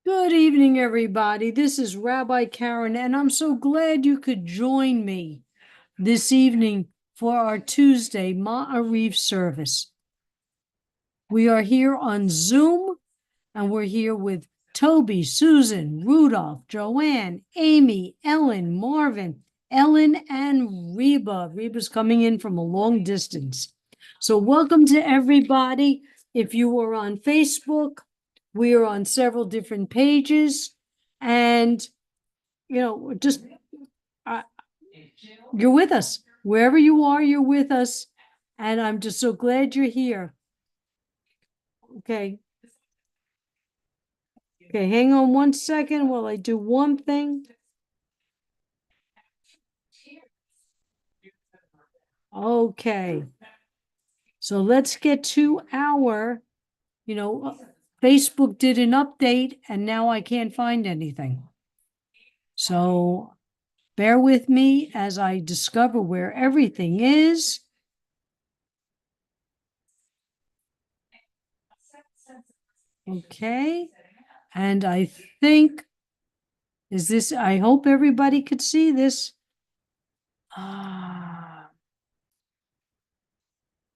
Good evening, everybody. This is Rabbi Karen, and I'm so glad you could join me this evening for our Tuesday Ma'ariv service. We are here on Zoom, and we're here with Toby, Susan, Rudolph, Joanne, Amy, Ellen, Marvin, Ellen, and Reba. Reba's coming in from a long distance. So welcome to everybody. If you are on Facebook, we are on several different pages, and just you're with us wherever you are. You're with us, and I'm just so glad you're here. Okay, hang on one second while I do one thing. Okay, so let's get to our, Facebook did an update, and now I can't find anything. So bear with me as I discover where everything is. Okay, and I think, I hope everybody could see this.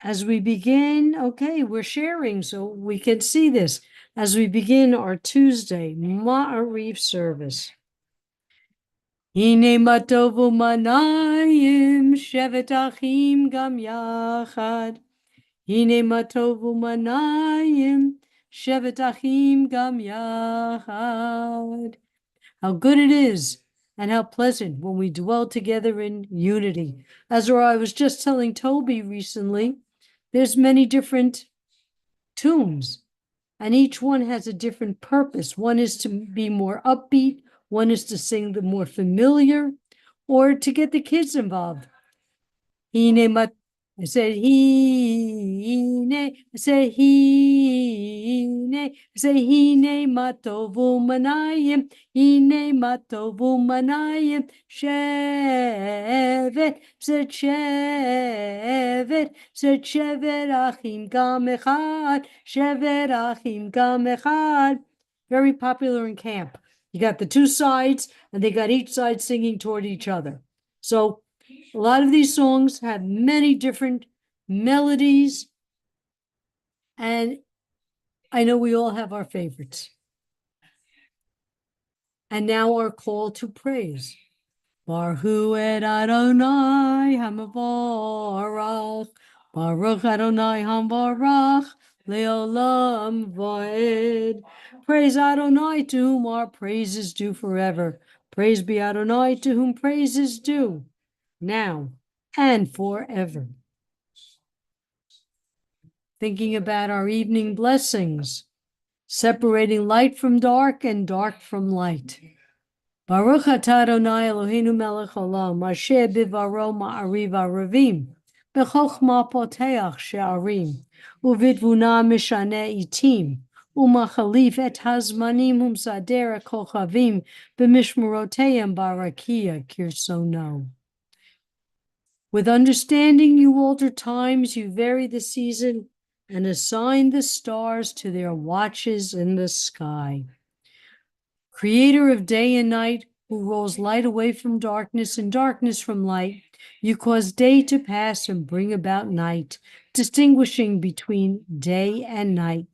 As we begin, okay, we're sharing so we can see this as we begin our Tuesday Ma'ariv service. Hine matovu manayim shevet achim gam yachad. Hine matovu manayim shevet achim gam yachad. How good it is and how pleasant when we dwell together in unity. As I was just telling Toby recently, there's many different tunes, and each one has a different purpose. One is to be more upbeat, one is to sing the more familiar, or to get the kids involved. I said, hine, I said, hine, I said, hine matovu manayim, hine matovu manayim, shevet, said shevet, achim gam echad, shevet achim gam echad. Very popular in camp. You got the two sides, and they got each side singing toward each other. So a lot of these songs have many different melodies, and I know we all have our favorites. And now our call to praise. Baruch et Adonai hamavorach, Baruch Adonai hamvorach, leolam vaed. Praise Adonai, to whom our praise is due forever. Praise be Adonai, to whom praise is due, now and forever. Thinking about our evening blessings, separating light from dark and dark from light. Baruch atah Adonai Eloheinu melech haolam, asher bivaro ma'ariv aravim, b'chochma poteach she'arim, uvidvuna mishane itim, umachalif et hazmanim umsader kochavim, b'mishmeroteyim barakia kirsono. With understanding you alter times, you vary the season, and assign the stars to their watches in the sky. Creator of day and night, who rolls light away from darkness and darkness from light, you cause day to pass and bring about night, distinguishing between day and night.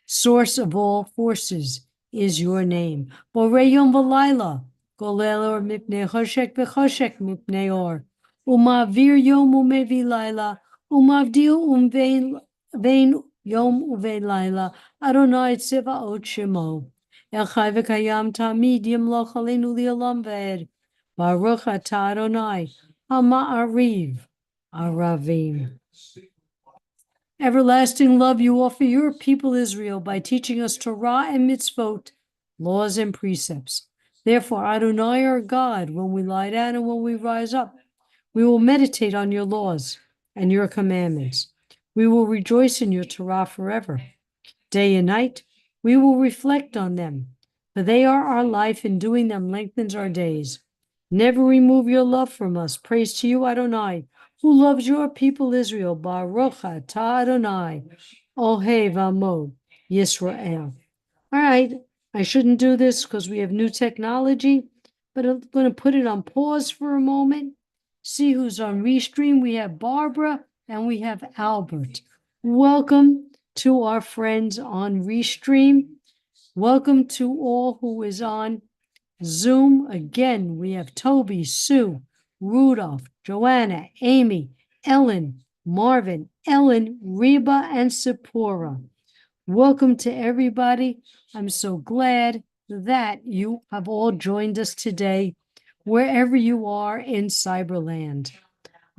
Source of all forces is your name. Borei yom v'layla, golel or mipnei choshek v'choshek mipnei or. Umavir yom umevi laila, umavdil vein yom uvein laila, Adonai tzivaot shemo. El chai v'kayam tamid yimloch aleinu li'olam v'ed. Baruch atah Adonai, ha'ma'ariv aravim. Everlasting love you offer your people Israel by teaching us Torah and mitzvot, laws and precepts. Therefore, Adonai our God, when we lie down and when we rise up, we will meditate on your laws and your commandments. We will rejoice in your Torah forever. Day and night, we will reflect on them, for they are our life, and doing them lengthens our days. Never remove your love from us. Praise to you, Adonai, who loves your people Israel. Baruch atah Adonai, Ohev Amo Yisrael. All right, I shouldn't do this because we have new technology, but I'm going to put it on pause for a moment. See who's on Restream. We have Barbara and we have Albert. Welcome to our friends on Restream. Welcome to all who is on Zoom. Again, we have Toby, Sue, Rudolph, Joanna, Amy, Ellen, Marvin, Ellen, Reba, and Sephora. Welcome to everybody. I'm so glad that you have all joined us today, wherever you are in Cyberland.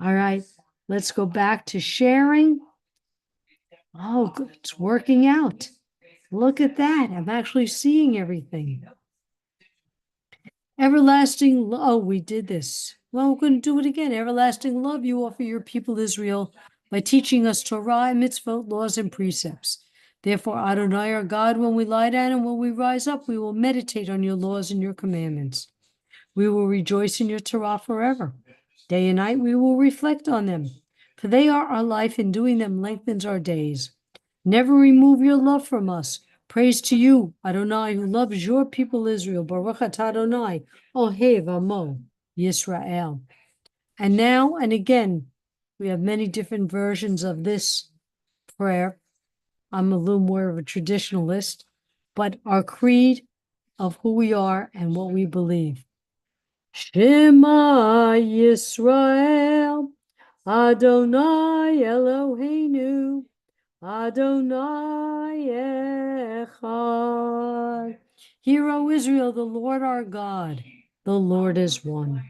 All right, let's go back to sharing. Oh, good. It's working out. Look at that. I'm actually seeing everything. Everlasting love. Oh, we did this. Well, we're going to do it again. Everlasting love you offer your people Israel by teaching us Torah and mitzvot, laws and precepts. Therefore, Adonai, our God, when we lie down and when we rise up, we will meditate on your laws and your commandments. We will rejoice in your Torah forever. Day and night we will reflect on them, for they are our life, and doing them lengthens our days. Never remove your love from us. Praise to you, Adonai, who loves your people Israel. Baruch atah Adonai, Ohev Amo Yisrael. And now and again, we have many different versions of this prayer. I'm a little more of a traditionalist, but our creed of who we are and what we believe. Shema Yisrael, Adonai Eloheinu, Adonai Echad. Hear, O Israel, the Lord our God, the Lord is one.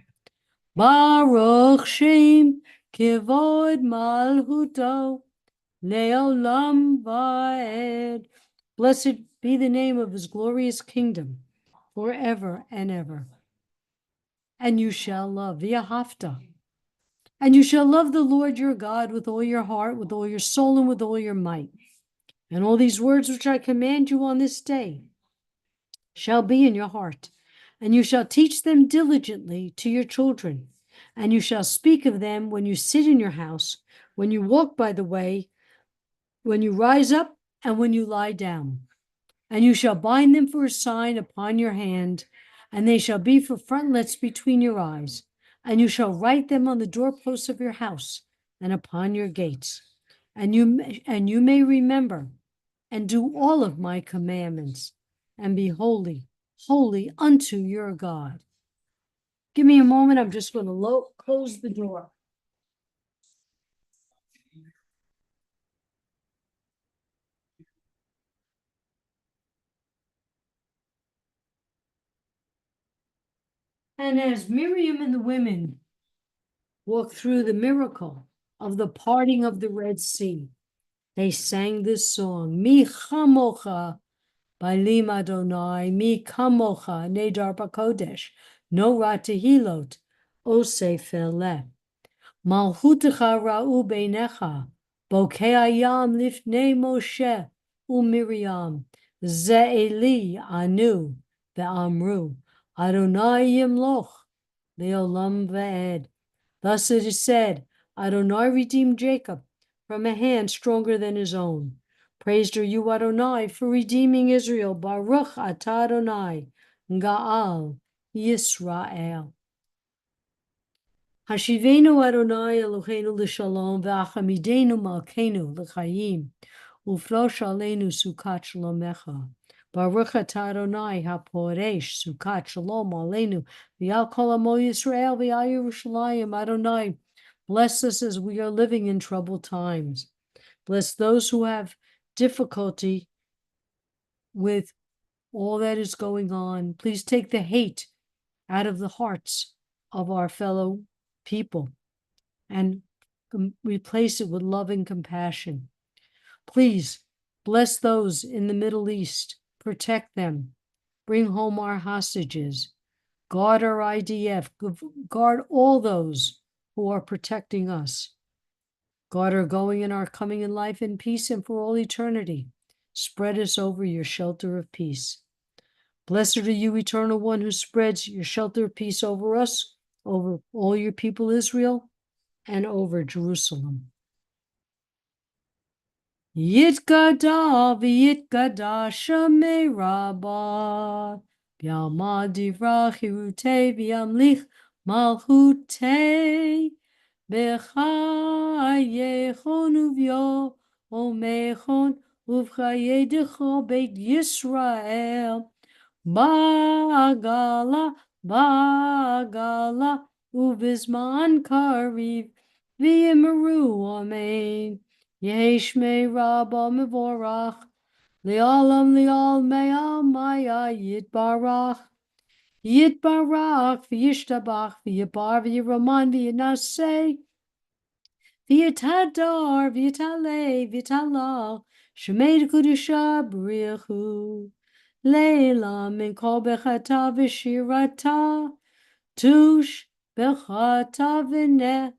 Baruch Shem Kivod Malchuto Leolam Vaed. Blessed be the name of his glorious kingdom forever and ever. And you shall love, V'ahavta. And you shall love the Lord your God with all your heart, with all your soul, and with all your might. And all these words which I command you on this day shall be in your heart, and you shall teach them diligently to your children, and you shall speak of them when you sit in your house, when you walk by the way, when you rise up, and when you lie down. And you shall bind them for a sign upon your hand, and they shall be for frontlets between your eyes. And you shall write them on the doorposts of your house and upon your gates. And you may remember and do all of my commandments, and be holy, holy unto your God. Give me a moment. I'm just going to close the door. And as Miriam and the women walked through the miracle of the parting of the Red Sea, they sang this song, Mi chamocha b'lim Adonai, mi kamocha nedar b'kodesh, no ra tehilot, oseh feleh. Malchutecha ra'u beinecha, bokei hayam lifnei Moshe u'Miriam, ze'eli anu ve'amru, Adonai yimloch le'olam ve'ed. Thus it is said, Adonai redeemed Jacob from a hand stronger than his own. Praised are you, Adonai, for redeeming Israel. Baruch atah Adonai, Ga'al Yisrael. Hashivenu Adonai Eloheinu l'shalom, v'achamidenu malkeinu l'chayim, ufrosh aleinu sukat shalomecha. Baruch atah Adonai haporesh sukat shalom aleinu, v'yal kol amo Yisrael, v'yal Yerushalayim. Adonai, bless us as we are living in troubled times. Bless those who have difficulty with all that is going on. Please take the hate out of the hearts of our fellow people and replace it with love and compassion. Please bless those in the Middle East, protect them, bring home our hostages, guard our IDF, guard all those who are protecting us. Guard our going and our coming in life in peace and for all eternity. Spread us over your shelter of peace. Blessed are you, Eternal One, who spreads your shelter of peace over us, over all your people Israel, and over Jerusalem. Yitkada v'yitkada shamei rabba. B'yama divra chirute v'yamlich malchute. B'chayechon uv'yo omechon uv'chayedecho beit Yisrael. Ba'agala, ba'agala, uvizman kariv, v'yimeru amen. Yeshmei Rabba Mevorach, Le'olam Le'ol Me'amaya Yitbarach, Yitbarach, V'yishtabach, V'yibar, V'yiraman, V'yinaseh, V'yitadar, V'yitale, V'yitalal, Shemei Kudusha B'richu, Le'la Min Kol Bechata V'shirata, Tush Bechata V'neh,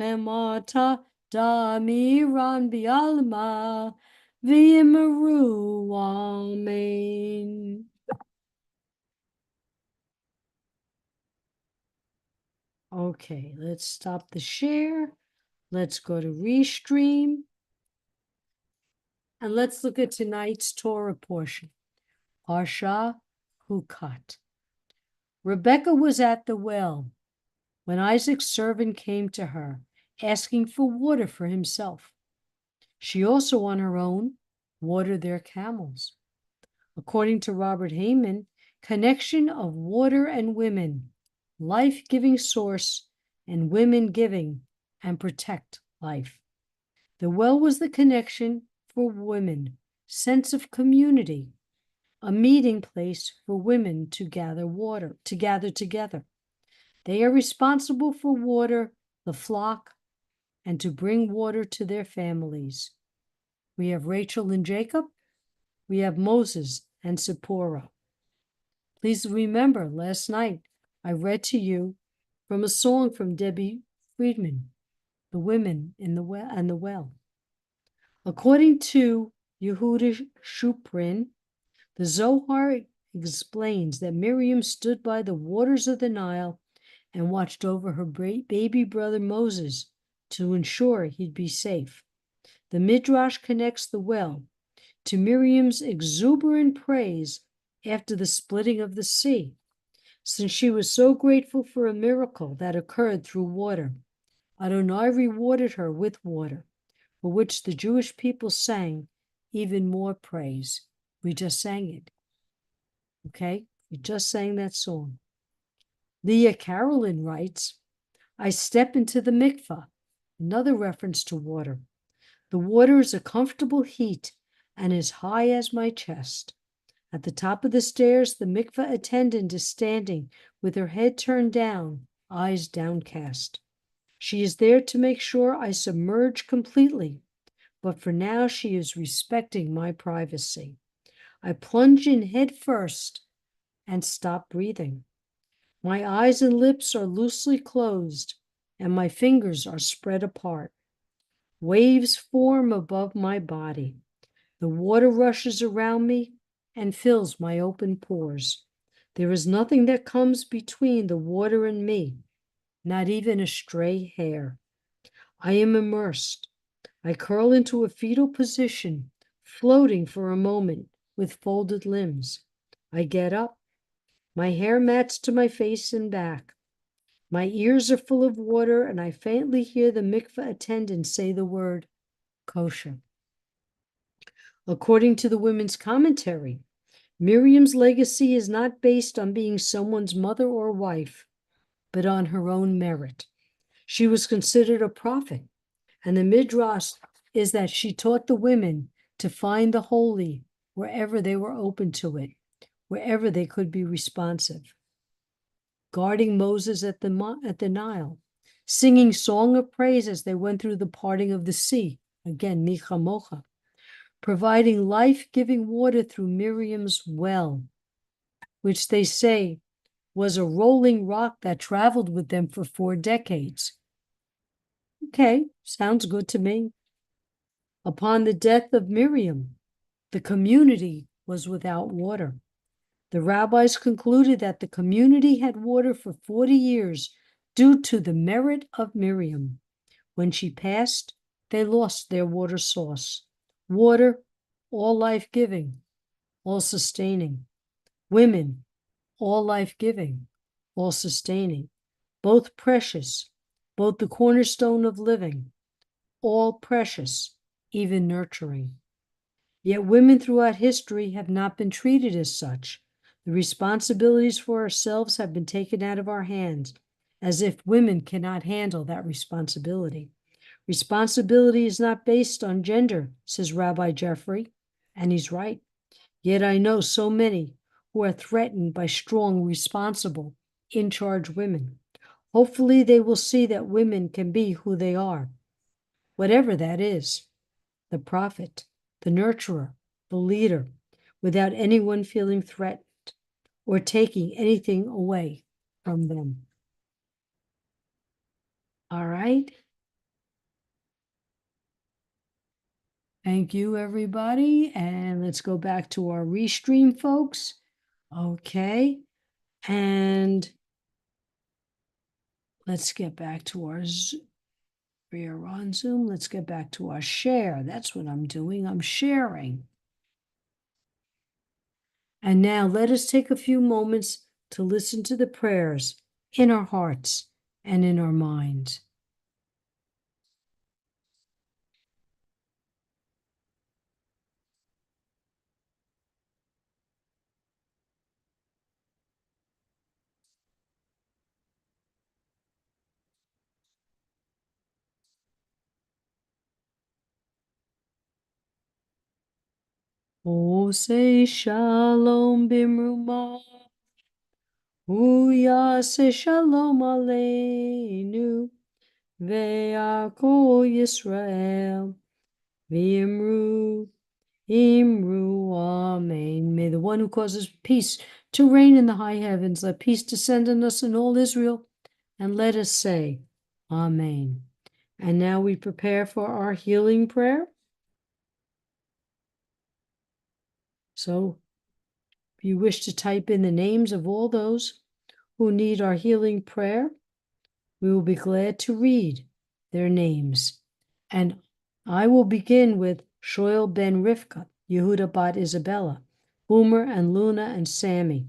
Chemata Damiran Bialma Vimaru Amen. Okay, let's stop the share. Let's go to Restream. And let's look at tonight's Torah portion. Parsha Hukat. Rebekah was at the well when Isaac's servant came to her, asking for water for himself. She also, on her own, watered their camels. According to Robert Heyman, connection of water and women, life-giving source, and women giving and protect life. The well was the connection for women, sense of community, a meeting place for women to gather water, to gather together. They are responsible for water, the flock, and to bring water to their families. We have Rachel and Jacob. We have Moses and Zipporah. Please remember, last night I read to you from a song from Debbie Friedman, The Women in the Well and the Well. According to Yehuda Shuprin, the Zohar explains that Miriam stood by the waters of the Nile and watched over her baby brother Moses to ensure he'd be safe. The Midrash connects the well to Miriam's exuberant praise after the splitting of the sea, since she was so grateful for a miracle that occurred through water. Adonai rewarded her with water, for which the Jewish people sang even more praise. We just sang it. Okay? We just sang that song. Leah Carolyn writes, I step into the mikvah, another reference to water. The water is a comfortable heat and as high as my chest. At the top of the stairs, the mikveh attendant is standing with her head turned down, eyes downcast. She is there to make sure I submerge completely, but for now she is respecting my privacy. I plunge in head first and stop breathing. My eyes and lips are loosely closed, and my fingers are spread apart. Waves form above my body. The water rushes around me and fills my open pores. There is nothing that comes between the water and me, not even a stray hair. I am immersed. I curl into a fetal position, floating for a moment with folded limbs. I get up. My hair mats to my face and back. My ears are full of water, and I faintly hear the mikveh attendant say the word kosher. According to the women's commentary, Miriam's legacy is not based on being someone's mother or wife, but on her own merit. She was considered a prophet, and the midrash is that she taught the women to find the holy wherever they were open to it, wherever they could be responsive. Guarding Moses at the Nile, singing song of praise as they went through the parting of the sea, again, Micha Mocha, providing life-giving water through Miriam's well, which they say was a rolling rock that traveled with them for 4 decades. Okay, sounds good to me. Upon the death of Miriam, the community was without water. The rabbis concluded that the community had water for 40 years due to the merit of Miriam. When she passed, they lost their water source. Water, all life-giving, all sustaining. Women, all life-giving, all sustaining. Both precious, both the cornerstone of living, all precious, even nurturing. Yet women throughout history have not been treated as such. The responsibilities for ourselves have been taken out of our hands, as if women cannot handle that responsibility. Responsibility is not based on gender, says Rabbi Jeffrey, and he's right. Yet I know so many who are threatened by strong, responsible, in-charge women. Hopefully they will see that women can be who they are, whatever that is, the prophet, the nurturer, the leader, without anyone feeling threatened or taking anything away from them. All right. Thank you, everybody. And let's go back to our restream, folks. Okay. And let's get back to our we are on Zoom. Let's get back to our share. That's what I'm doing. I'm sharing. And now let us take a few moments to listen to the prayers in our hearts and in our minds. Oh, say shalom bimruma. Uyase shalom aleinu. Ve'ako Yisrael. V'imru. Imru, Amen. May the one who causes peace to reign in the high heavens, let peace descend on us in all Israel, and let us say, Amen. And now we prepare for our healing prayer. So, if you wish to type in the names of all those who need our healing prayer, we will be glad to read their names. And I will begin with Shoel ben Rivka, Yehuda bat Isabella, Boomer and Luna and Sammy,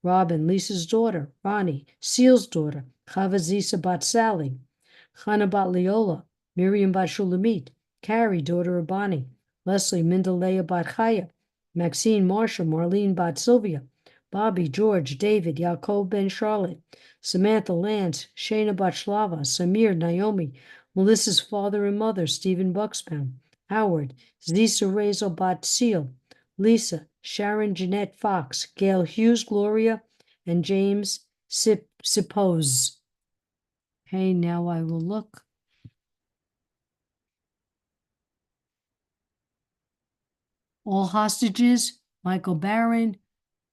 Robin, Lisa's daughter, Ronnie, Seal's daughter, Chava Zisa bat Sally, Chana bat Leola, Miriam bat Shulamit, Carrie, daughter of Bonnie, Leslie, Mindalea bat Chaya, Maxine, Marsha, Marlene bat Sylvia, Bobby, George, David, Yaakov ben Charlotte, Samantha, Lance, Shayna bat Shlava, Samir, Naomi, Melissa's father and mother, Stephen Bucksbaum, Howard, Zisa Razel bat Seal, Lisa, Sharon Jeanette Fox, Gail Hughes, Gloria, and James Sipose. Okay, now I will look. All hostages, Michael Barron,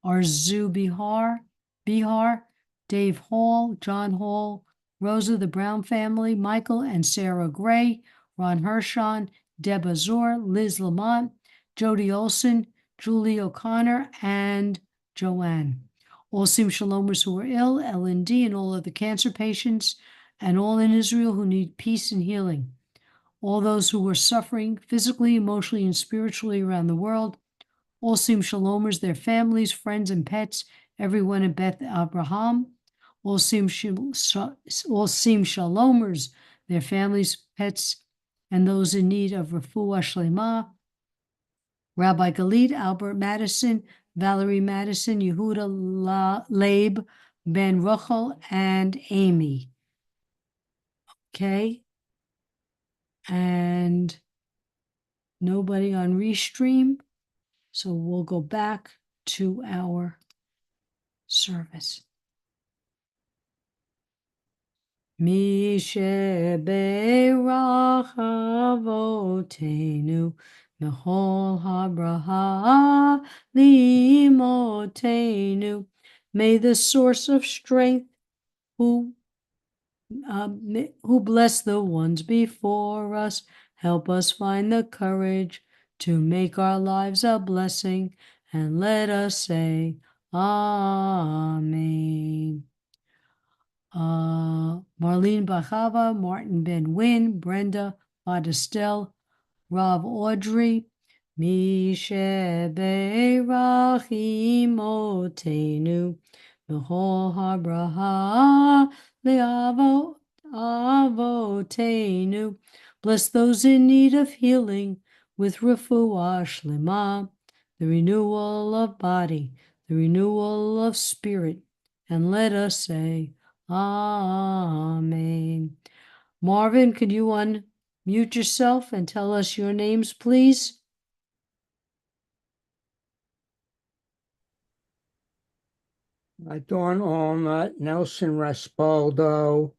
Arzu Bihar, Dave Hall, John Hall, Rosa the Brown family, Michael and Sarah Gray, Ron Hershon, Deb Azor, Liz Lamont, Jody Olson, Julie O'Connor, and Joanne. All Sim Shalomers who are ill, LND, and all other cancer patients, and all in Israel who need peace and healing. All those who are suffering physically, emotionally, and spiritually around the world. All Sim Shalomers, their families, friends, and pets, everyone in Beth Abraham. All Sim Shalomers, their families, pets, and those in need of Refuah Shlema. Rabbi Galit, Albert Madison, Valerie Madison, Yehuda Laib, Ben Rochel, and Amy. Okay. And nobody on Restream. So we'll go back to our service. Mi sheberach avotenu mechol habraha limotenu. May the source of strength who bless the ones before us help us find the courage to make our lives a blessing, and let us say, Amen. Marlene Bachava, Martin Ben Wynn, Brenda Badestel, Rob Audrey, Mishe Berachimotenu B'chol habraha Avotenu. Bless those in need of healing with refuah shlema, the renewal of body, the renewal of spirit, and let us say, Amen. Marvin, could you unmute yourself and tell us your names, please? Dawn Allnut, Nelson Raspaldo,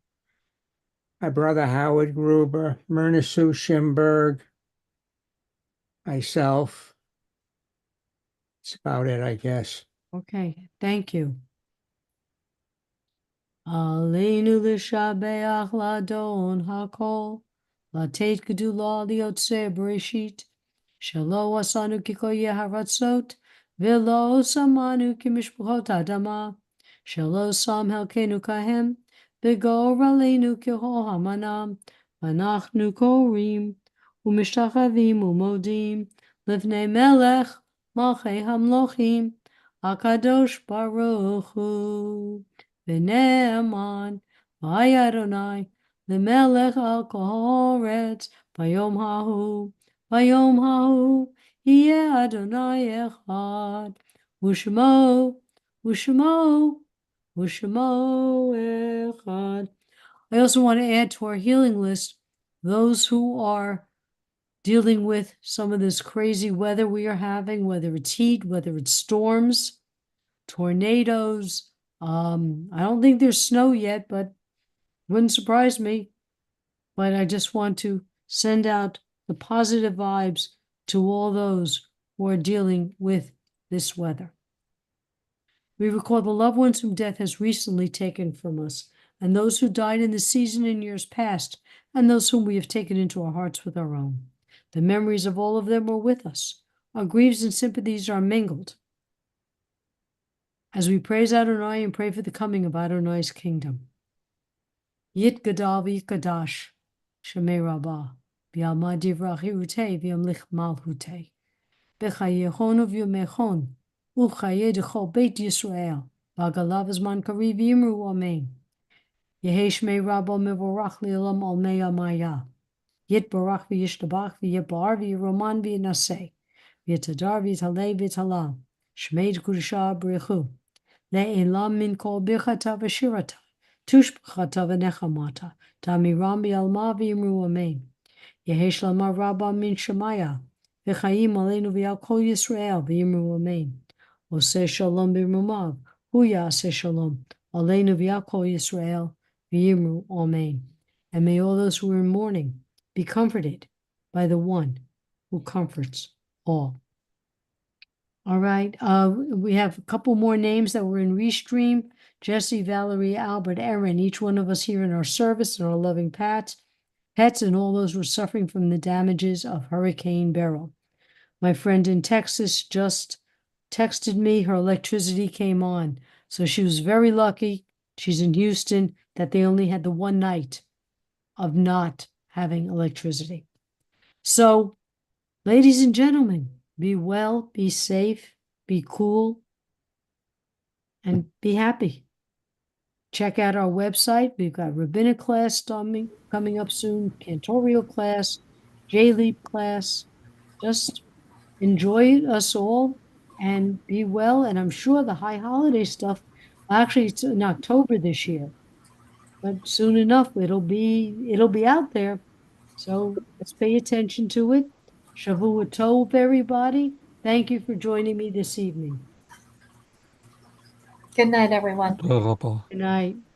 my brother Howard Gruber, Myrna Sue Schimberg, myself. That's about it, I guess. Okay, thank you. Aleinu l'shabeach ladon hakol, latet gedula liotze bereshit, shelo asanu kikoye haratzot, velo samanu kimishpuchot adama, shelo sam helkenu kahem, vigor aleinu kihol hamanam, vanachnu korim, umishtachavim umodim, livnei melech, malchei hamlochim, akadosh baruch hu. V'ne'eman, v'hay Adonai, l'melech al kol haaretz, v'yom hahu, yeh Adonai echad, u'shemo echad. I also want to add to our healing list those who are dealing with some of this crazy weather we are having, whether it's heat, whether it's storms, tornadoes. I don't think there's snow yet, but wouldn't surprise me. But I just want to send out the positive vibes to all those who are dealing with this weather. We recall the loved ones whom death has recently taken from us, and those who died in the season in years past, and those whom we have taken into our hearts with our own. The memories of all of them are with us. Our griefs and sympathies are mingled as we praise Adonai and pray for the coming of Adonai's kingdom. Yit gadal v'yikadash, Shemei Rabbah, v'yalma divrach hirutei v'yamlich malhutei, v'chayechon v'yomechon, u'chayeh d'chol beit Yisrael, v'agalav azman kariv v'yimru amen. Yehei Shmei Rabbah mevorach li'olam al mei amaya, Yit barach v'yishtabach v'yibar v'yiroman v'yinaseh, v'yitadar v'yitalei v'yitalal, Shmei d'kudusha b'rechu, Le'elam min kol birchata v'shirata, tushbachata v'nechamata, tamiram b'yalma v'yimru amen. Yehesh lama rabba min shemaya, v'chayim aleinu v'yal kol Yisrael v'yimru amen. Oseh shalom b'rumav, hu ya'aseh shalom, aleinu v'yal kol Yisrael v'yimru amen. And may all those who are in mourning be comforted by the one who comforts all. All right, we have a couple more names that were in Restream. Jesse, Valerie, Albert, Aaron, each one of us here in our service and our loving pets, and all those who are suffering from the damages of Hurricane Beryl. My friend in Texas just texted me, her electricity came on. So she was very lucky, she's in Houston, that they only had the one night of not having electricity. So, ladies and gentlemen, be well, be safe, be cool, and be happy. Check out our website. We've got rabbinic class coming up soon, cantorial class, J-Leap class. Just enjoy us all and be well. And I'm sure the high holiday stuff, actually it's in October this year, but soon enough it'll be out there. So let's pay attention to it. Shavua Tov, everybody. Thank you for joining me this evening. Good night, everyone. Good night.